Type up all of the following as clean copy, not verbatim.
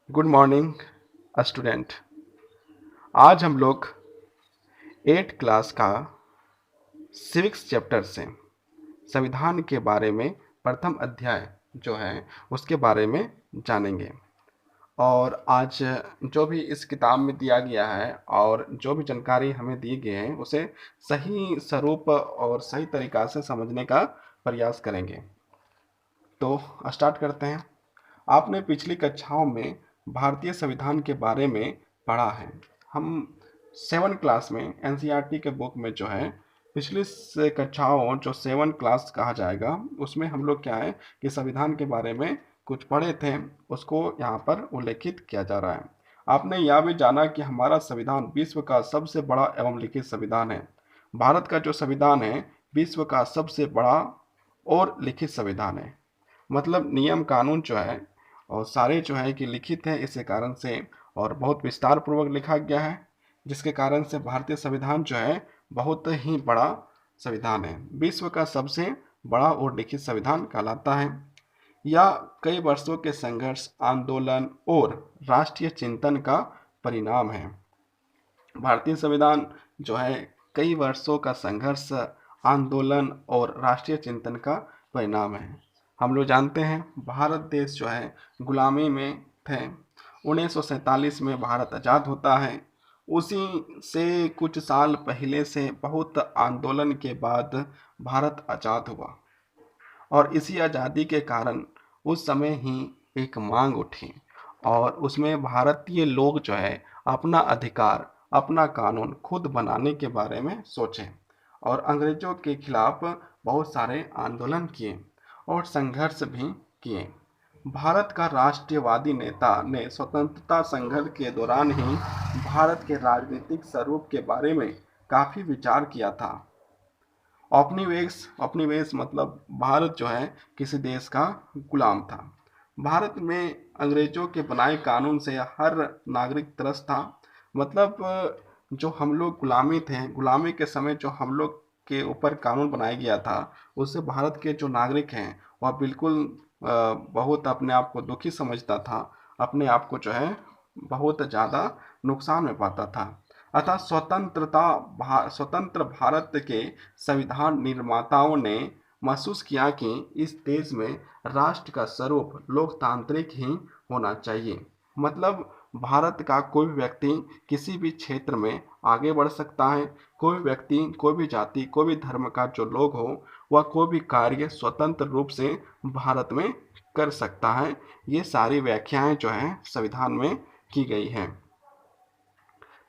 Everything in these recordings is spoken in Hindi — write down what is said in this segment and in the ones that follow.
Good morning student. आज हम लोग 8 क्लास का सिविक्स चैप्टर से संविधान के बारे में प्रथम अध्याय जो है उसके बारे में जानेंगे। और आज जो भी इस किताब में दिया गया है और जो भी जानकारी हमें दी गई है उसे सही स्वरूप और सही तरीक़ा से समझने का प्रयास करेंगे। तो स्टार्ट करते हैं। आपने पिछली कक्षाओं में भारतीय संविधान के बारे में पढ़ा है। हम 7 क्लास में एनसीईआरटी के बुक में जो है पिछली से कक्षाओं जो 7 क्लास कहा जाएगा उसमें हम लोग क्या है कि संविधान के बारे में कुछ पढ़े थे, उसको यहाँ पर उल्लेखित किया जा रहा है। आपने यह भी जाना कि हमारा संविधान विश्व का सबसे बड़ा एवं लिखित संविधान है। भारत का जो संविधान है विश्व का सबसे बड़ा और लिखित संविधान है। मतलब नियम कानून जो है और सारे जो है कि लिखित है, इसी कारण से और बहुत विस्तार पूर्वक लिखा गया है, जिसके कारण से भारतीय संविधान जो है बहुत ही बड़ा संविधान है। विश्व का सबसे बड़ा और लिखित संविधान कहलाता है। यह कई वर्षों के संघर्ष, आंदोलन और राष्ट्रीय चिंतन का परिणाम है। भारतीय संविधान जो है कई वर्षों का संघर्ष, आंदोलन और राष्ट्रीय चिंतन का परिणाम है। हम लोग जानते हैं भारत देश जो है गुलामी में थे। 1947 में भारत आज़ाद होता है। उसी से कुछ साल पहले से बहुत आंदोलन के बाद भारत आज़ाद हुआ और इसी आज़ादी के कारण उस समय ही एक मांग उठी और उसमें भारतीय लोग जो है अपना अधिकार, अपना कानून खुद बनाने के बारे में सोचें और अंग्रेजों के खिलाफ बहुत सारे आंदोलन किए और संघर्ष भी किए। भारत का राष्ट्रवादी नेता ने स्वतंत्रता संघर्ष के दौरान ही भारत के राजनीतिक स्वरूप के बारे में काफ़ी विचार किया था। औपनिवेश मतलब भारत जो है किसी देश का गुलाम था। भारत में अंग्रेजों के बनाए कानून से हर नागरिक त्रस्त था। मतलब जो हम लोग गुलामी थे, गुलामी के समय जो हम लोग के ऊपर कानून बनाया गया था उससे भारत के जो नागरिक हैं वह बिल्कुल बहुत अपने आप को दुखी समझता था, अपने आप को जो है बहुत ज़्यादा नुकसान में पाता था। अतः स्वतंत्र भारत के संविधान निर्माताओं ने महसूस किया कि इस देश में राष्ट्र का स्वरूप लोकतांत्रिक ही होना चाहिए। मतलब भारत का कोई भी व्यक्ति किसी भी क्षेत्र में आगे बढ़ सकता है। कोई व्यक्ति, कोई भी जाति, कोई भी धर्म का जो लोग हो वह कोई भी कार्य स्वतंत्र रूप से भारत में कर सकता है। ये सारी व्याख्याएं जो हैं संविधान में की गई हैं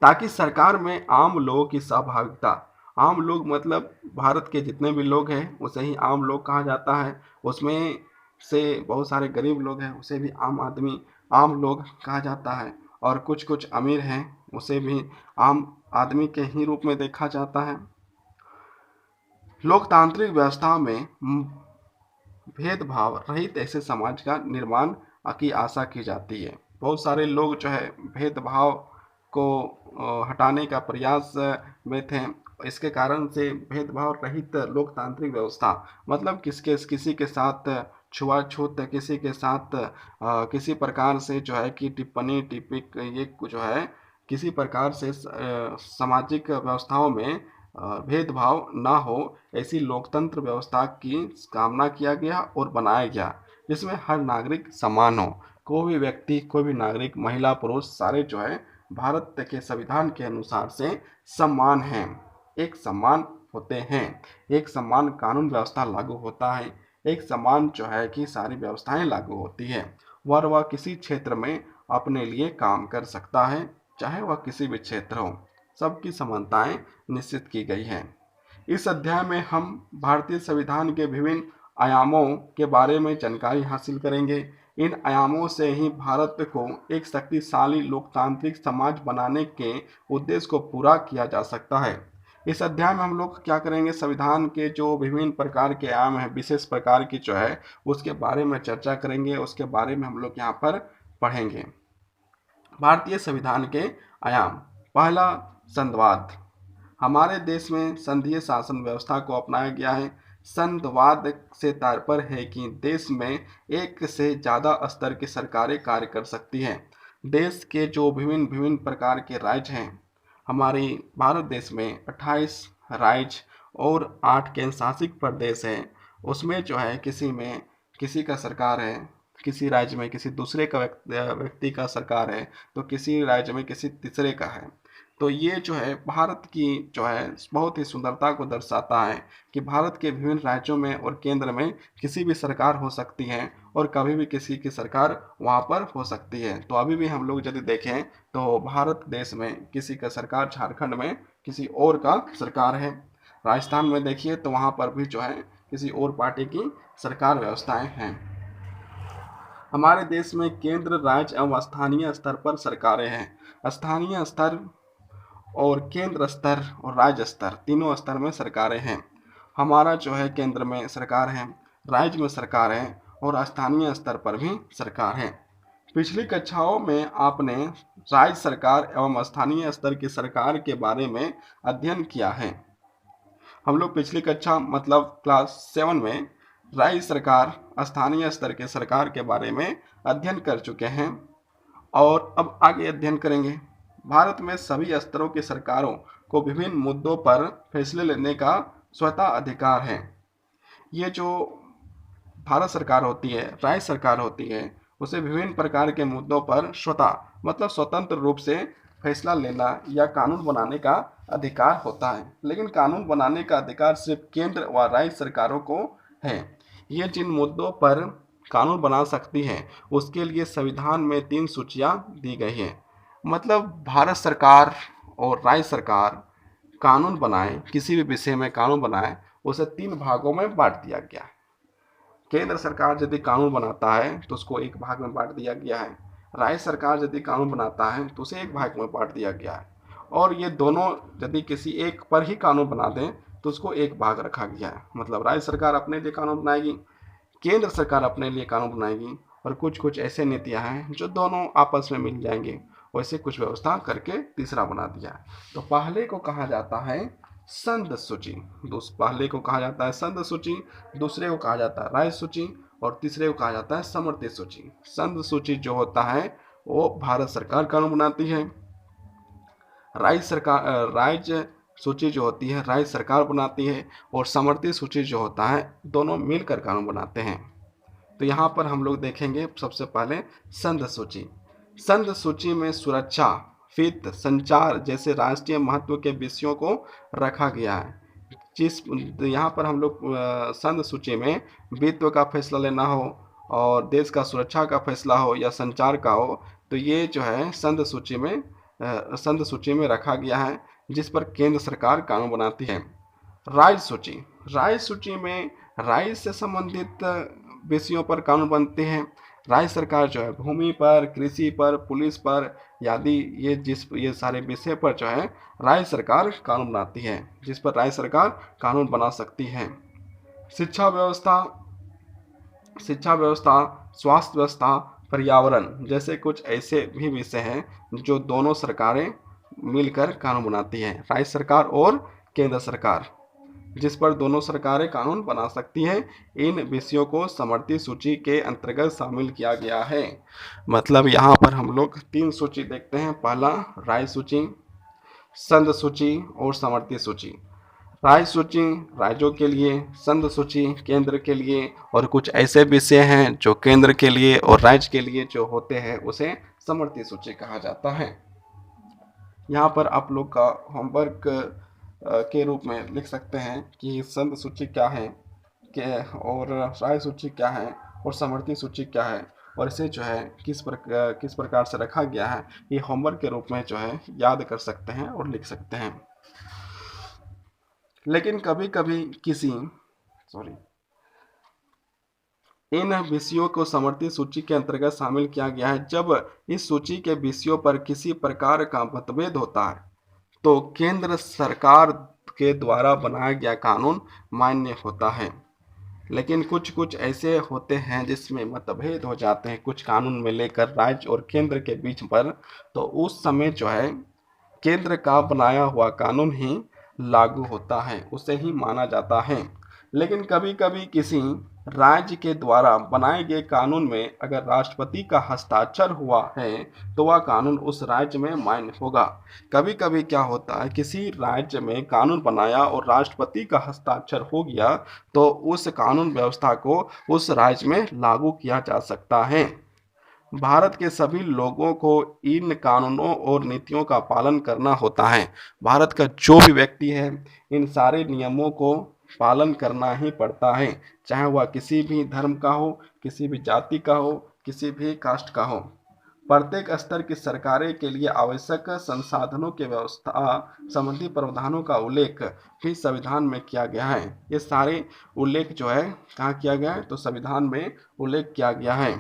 ताकि सरकार में आम लोगों की सहभागिता, आम लोग मतलब भारत के जितने भी लोग हैं उसे ही आम लोग कहा जाता है। उसमें से बहुत सारे गरीब लोग हैं उसे भी आम आदमी, आम लोग कहा जाता है और कुछ कुछ अमीर हैं उसे भी आम आदमी के ही रूप में देखा जाता है। लोकतांत्रिक व्यवस्था में भेदभाव रहित ऐसे समाज का निर्माण की आशा की जाती है। बहुत सारे लोग जो है भेदभाव को हटाने का प्रयास में थे। इसके कारण से भेदभाव रहित लोकतांत्रिक व्यवस्था मतलब किसी के साथ छुआछूत, किसी के साथ किसी प्रकार से जो है कि टिप्पणी टिपिक ये जो है किसी प्रकार से सामाजिक व्यवस्थाओं में भेदभाव ना हो, ऐसी लोकतंत्र व्यवस्था की कामना किया गया और बनाया गया जिसमें हर नागरिक समान हो। कोई भी व्यक्ति, कोई भी नागरिक, महिला पुरुष सारे जो है भारत के संविधान के अनुसार से समान हैं, एक समान होते हैं, एक समान कानून व्यवस्था लागू होता है, एक समान जो है कि सारी व्यवस्थाएं लागू होती है। वह किसी क्षेत्र में अपने लिए काम कर सकता है, चाहे वह किसी भी क्षेत्र हो। सबकी समानताएं निश्चित की गई हैं। इस अध्याय में हम भारतीय संविधान के विभिन्न आयामों के बारे में जानकारी हासिल करेंगे। इन आयामों से ही भारत को एक शक्तिशाली लोकतांत्रिक समाज बनाने के उद्देश्य को पूरा किया जा सकता है। इस अध्याय में हम लोग क्या करेंगे, संविधान के जो विभिन्न प्रकार के आयाम हैं, विशेष प्रकार की जो है उसके बारे में चर्चा करेंगे। उसके बारे में हम लोग यहाँ पर पढ़ेंगे। भारतीय संविधान के आयाम। पहला, संघवाद। हमारे देश में संघीय शासन व्यवस्था को अपनाया गया है। संघवाद से तात्पर्य है कि देश में एक से ज़्यादा स्तर की सरकारें कार्य कर सकती हैं। देश के जो विभिन्न विभिन्न प्रकार के राज्य हैं, हमारे भारत देश में 28 राज्य और 8 केंद्र शासित प्रदेश हैं। उसमें जो है किसी का सरकार है, किसी राज्य में किसी दूसरे का व्यक्ति का सरकार है, तो किसी राज्य में किसी तीसरे का है। तो ये जो है भारत की जो है बहुत ही सुंदरता को दर्शाता है कि भारत के विभिन्न राज्यों में और केंद्र में किसी भी सरकार हो सकती है और कभी भी किसी की सरकार वहाँ पर हो सकती है। तो अभी भी हम लोग यदि देखें तो भारत देश में किसी का सरकार, झारखंड में किसी और का सरकार है, राजस्थान में देखिए तो वहाँ पर भी जो है किसी और पार्टी की सरकार व्यवस्थाएं हैं। हमारे देश में केंद्र, राज्य एवं स्थानीय स्तर पर सरकारें हैं। स्थानीय स्तर और केंद्र स्तर और राज्य स्तर तीनों स्तर में सरकारें हैं। हमारा जो है केंद्र में सरकार है, राज्य में सरकार है और स्थानीय स्तर पर भी सरकार है। पिछली कक्षाओं में आपने राज्य सरकार एवं स्थानीय स्तर की सरकार के बारे में अध्ययन किया है। हम लोग पिछली कक्षा मतलब क्लास 7 में राज्य सरकार, स्थानीय स्तर के सरकार के बारे में अध्ययन कर चुके हैं और अब आगे अध्ययन करेंगे। भारत में सभी स्तरों की सरकारों को विभिन्न मुद्दों पर फैसले लेने का स्वतः अधिकार है। ये जो भारत सरकार होती है, राज्य सरकार होती है, उसे विभिन्न प्रकार के मुद्दों पर स्वतः मतलब स्वतंत्र रूप से फैसला लेना या कानून बनाने का अधिकार होता है। लेकिन कानून बनाने का अधिकार सिर्फ केंद्र व राज्य सरकारों को है। ये जिन मुद्दों पर कानून बना सकती है उसके लिए संविधान में 3 सूचियां दी गई हैं। मतलब भारत सरकार और राज्य सरकार कानून बनाए, किसी भी विषय में कानून बनाए, उसे 3 भागों में बांट दिया गया है। केंद्र सरकार यदि कानून बनाता है तो उसको एक भाग में बांट दिया गया है, राज्य सरकार यदि कानून बनाता है तो उसे एक भाग में बांट दिया गया है, और ये दोनों यदि किसी एक पर ही कानून बना दें तो उसको एक भाग रखा गया है। मतलब राज्य सरकार अपने लिए कानून बनाएगी, केंद्र सरकार अपने लिए कानून बनाएगी, और कुछ कुछ ऐसे नीतियां हैं जो दोनों आपस में मिल जाएंगे, वैसे कुछ व्यवस्था करके तीसरा बना दिया है। तो पहले को कहा जाता है संघ सूची, पहले को कहा जाता है संघ सूची, दूसरे को कहा जाता है राज्य सूची और तीसरे को कहा जाता है समर्थित सूची। संघ सूची जो होता है वो भारत सरकार कानून बनाती है, राज्य सूची जो होती है राज्य सरकार बनाती है, और समर्थित सूची जो होता है दोनों मिलकर कानून बनाते हैं। तो यहाँ पर हम लोग देखेंगे सबसे पहले संघ सूची। संघ सूची में सुरक्षा, वित्त, संचार जैसे राष्ट्रीय महत्व के विषयों को रखा गया है। यहाँ पर हम लोग संघ सूची में वित्त का फैसला लेना हो और देश का सुरक्षा का फैसला हो या संचार का हो, तो ये जो है संघ सूची में रखा गया है, जिस पर केंद्र सरकार कानून बनाती है। राज्य सूची में राज्य से संबंधित विषयों पर कानून बनते हैं। राज्य सरकार जो है भूमि पर, कृषि पर, पुलिस पर आदि ये सारे विषय पर जो है राज्य सरकार कानून बनाती है, जिस पर राज्य सरकार कानून बना सकती है। शिक्षा व्यवस्था, स्वास्थ्य व्यवस्था, पर्यावरण जैसे कुछ ऐसे भी विषय हैं जो दोनों सरकारें मिलकर कानून बनाती हैं, राज्य सरकार और केंद्र सरकार, जिस पर दोनों सरकारें कानून बना सकती हैं। इन विषयों को समर्थित सूची के अंतर्गत शामिल किया गया है। मतलब यहाँ पर हम लोग 3 सूची देखते हैं। पहला राज्य सूची, संघ सूची और समर्थित सूची। राज्य सूची राज्यों के लिए, संघ सूची केंद्र के लिए, और कुछ ऐसे विषय हैं जो केंद्र के लिए और राज्य के लिए जो होते हैं उसे समर्थित सूची कहा जाता है। यहाँ पर आप लोग का होमवर्क के रूप में लिख सकते हैं कि संघ सूची क्या है और राज्य सूची क्या है और समर्थित सूची क्या है, और इसे जो है किस प्रकार से रखा गया है, ये होमवर्क के रूप में जो है याद कर सकते हैं और लिख सकते हैं। लेकिन कभी कभी इन विषयों को समर्थित सूची के अंतर्गत शामिल किया गया है जब इस सूची के विषयों पर किसी प्रकार का मतभेद होता है तो केंद्र सरकार के द्वारा बनाया गया कानून मान्य होता है। लेकिन कुछ ऐसे होते हैं जिसमें मतभेद हो जाते हैं कुछ कानून में लेकर राज्य और केंद्र के बीच पर, तो उस समय जो है केंद्र का बनाया हुआ कानून ही लागू होता है, उसे ही माना जाता है। लेकिन कभी कभी किसी राज्य के द्वारा बनाए गए कानून में अगर राष्ट्रपति का हस्ताक्षर हुआ है तो वह कानून उस राज्य में मान्य होगा। कभी कभी क्या होता है, किसी राज्य में कानून बनाया और राष्ट्रपति का हस्ताक्षर हो गया तो उस कानून व्यवस्था को उस राज्य में लागू किया जा सकता है। भारत के सभी लोगों को इन कानूनों और नीतियों का पालन करना होता है। भारत का जो भी व्यक्ति है इन सारे नियमों को पालन करना ही पड़ता है, चाहे वह किसी भी धर्म का हो, किसी भी जाति का हो, किसी भी कास्ट का हो। प्रत्येक स्तर की सरकारें के लिए आवश्यक संसाधनों की व्यवस्था संबंधी प्रावधानों का उल्लेख भी संविधान में किया गया है। ये सारे उल्लेख जो है कहाँ किया गया है, तो संविधान में उल्लेख किया गया है।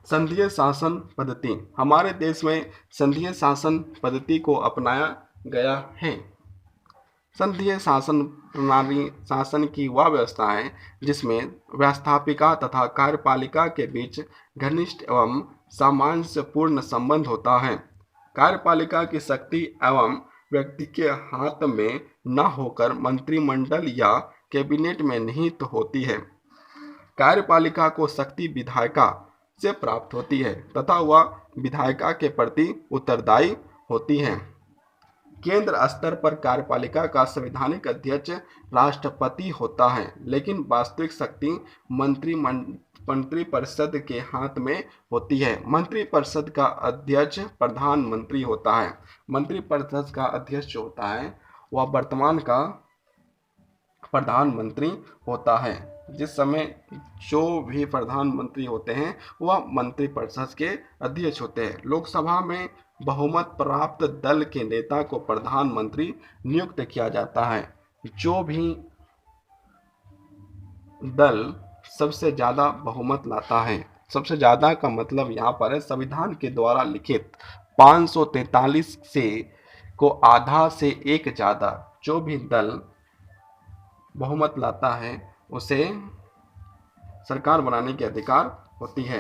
संघीय शासन पद्धति, हमारे देश में संघीय शासन पद्धति को अपनाया गया है। संघीय शासन प्रणाली शासन की वह व्यवस्था है जिसमें व्यवस्थापिका तथा कार्यपालिका के बीच घनिष्ठ एवं सामंजस्यपूर्ण संबंध होता है। कार्यपालिका की शक्ति एवं व्यक्ति के हाथ में न होकर मंत्रिमंडल या कैबिनेट में निहित होती है। कार्यपालिका को शक्ति विधायिका से प्राप्त होती है तथा वह विधायिका के प्रति उत्तरदायी होती है। केंद्र स्तर पर कार्यपालिका का संवैधानिक अध्यक्ष राष्ट्रपति होता है, लेकिन वास्तविक शक्ति मंत्रिपरिषद के हाथ में होती है। मंत्रिपरिषद का अध्यक्ष प्रधानमंत्री होता है। मंत्रिपरिषद का अध्यक्ष जो होता है वह वर्तमान का प्रधानमंत्री होता है। जिस समय जो भी प्रधानमंत्री होते हैं वह मंत्रिपरिषद के अध्यक्ष होते हैं। लोकसभा में बहुमत प्राप्त दल के नेता को प्रधानमंत्री नियुक्त किया जाता है। जो भी दल सबसे ज्यादा बहुमत लाता है, सबसे ज्यादा का मतलब यहाँ पर है संविधान के द्वारा लिखित 543 से को आधा से एक ज्यादा जो भी दल बहुमत लाता है उसे सरकार बनाने के अधिकार होती है।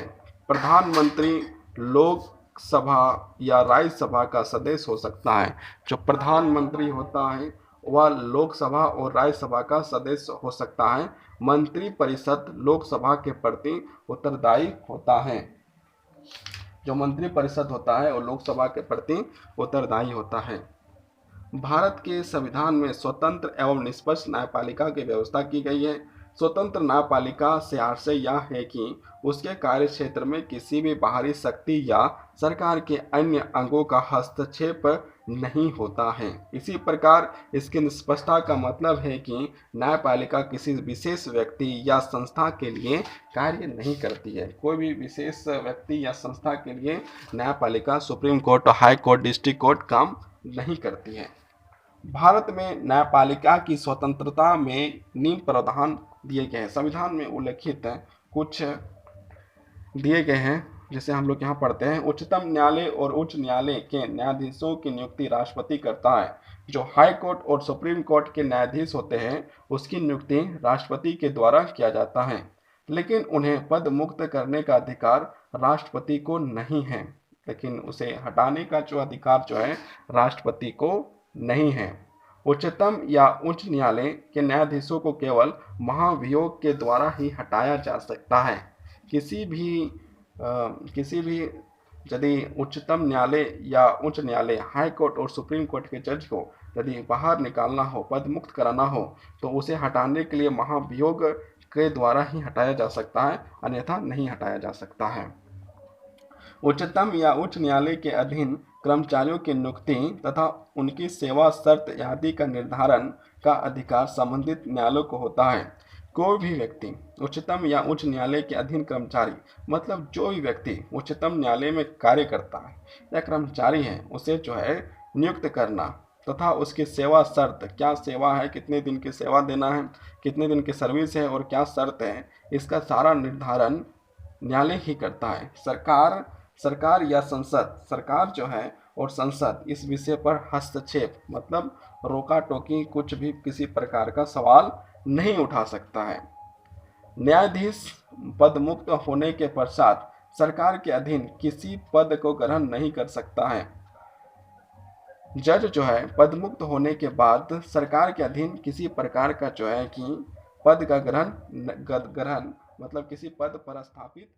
प्रधानमंत्री लोकसभा या राज्यसभा का सदस्य हो सकता है। जो प्रधानमंत्री होता है वह लोकसभा और राज्यसभा का सदस्य हो सकता है। मंत्रिपरिषद लोकसभा के प्रति उत्तरदायी होता है। जो मंत्रिपरिषद होता है वो लोकसभा के प्रति उत्तरदायी होता है। भारत के संविधान में स्वतंत्र एवं निष्पक्ष न्यायपालिका की व्यवस्था की गई है। स्वतंत्र न्यायपालिका से आशय यह है कि उसके कार्य क्षेत्र में किसी भी बाहरी शक्ति या सरकार के अन्य अंगों का हस्तक्षेप नहीं होता है। इसी प्रकार इसकी निष्पक्षता का मतलब है कि न्यायपालिका किसी विशेष व्यक्ति या संस्था के लिए कार्य नहीं करती है। कोई भी विशेष व्यक्ति या संस्था के लिए न्यायपालिका supreme court, high court, district court काम नहीं करती है। भारत में न्यायपालिका की स्वतंत्रता में नियम प्रावधान दिए गए हैं। संविधान में उल्लेखित कुछ दिए गए हैं, जैसे हम लोग यहाँ पढ़ते हैं। उच्चतम न्यायालय और उच्च न्यायालय के न्यायाधीशों की नियुक्ति राष्ट्रपति करता है। जो हाई कोर्ट और सुप्रीम कोर्ट के न्यायाधीश होते हैं उसकी नियुक्ति राष्ट्रपति के द्वारा किया जाता है, लेकिन उन्हें पद मुक्त करने का अधिकार राष्ट्रपति को नहीं है। लेकिन उसे हटाने का जो अधिकार जो है राष्ट्रपति को नहीं है। उच्चतम या उच्च न्यायालय के न्यायाधीशों को केवल महाभियोग के द्वारा ही हटाया जा सकता है। किसी भी यदि उच्चतम न्यायालय या उच्च न्यायालय, हाई कोर्ट और सुप्रीम कोर्ट के जज को यदि बाहर निकालना हो, पद मुक्त कराना हो, तो उसे हटाने के लिए महाभियोग के द्वारा ही हटाया जा सकता है, अन्यथा नहीं हटाया जा सकता है। उच्चतम या उच्च न्यायालय के अधीन कर्मचारियों की नियुक्ति तथा उनकी सेवा शर्त आदि का निर्धारण का अधिकार संबंधित न्यायालय को होता है। कोई भी व्यक्ति उच्चतम या उच्च न्यायालय के अधीन कर्मचारी, मतलब जो भी व्यक्ति उच्चतम न्यायालय में कार्य करता है या कर्मचारी है, उसे जो है नियुक्त करना तथा उसकी सेवा शर्त, क्या सेवा है, कितने दिन की सेवा देना है, कितने दिन की सर्विस है और क्या शर्त है, इसका सारा निर्धारण न्यायालय ही करता है। सरकार या संसद, सरकार जो है और संसद इस विषय पर हस्तक्षेप मतलब रोका टोकी कुछ भी किसी प्रकार का सवाल नहीं उठा सकता है। न्यायाधीश पद मुक्त होने के पश्चात सरकार के अधीन किसी पद को ग्रहण नहीं कर सकता है। जज जो है पद मुक्त होने के बाद सरकार के अधीन किसी प्रकार का जो है कि पद का ग्रहण ग्रहण मतलब किसी पद पर स्थापित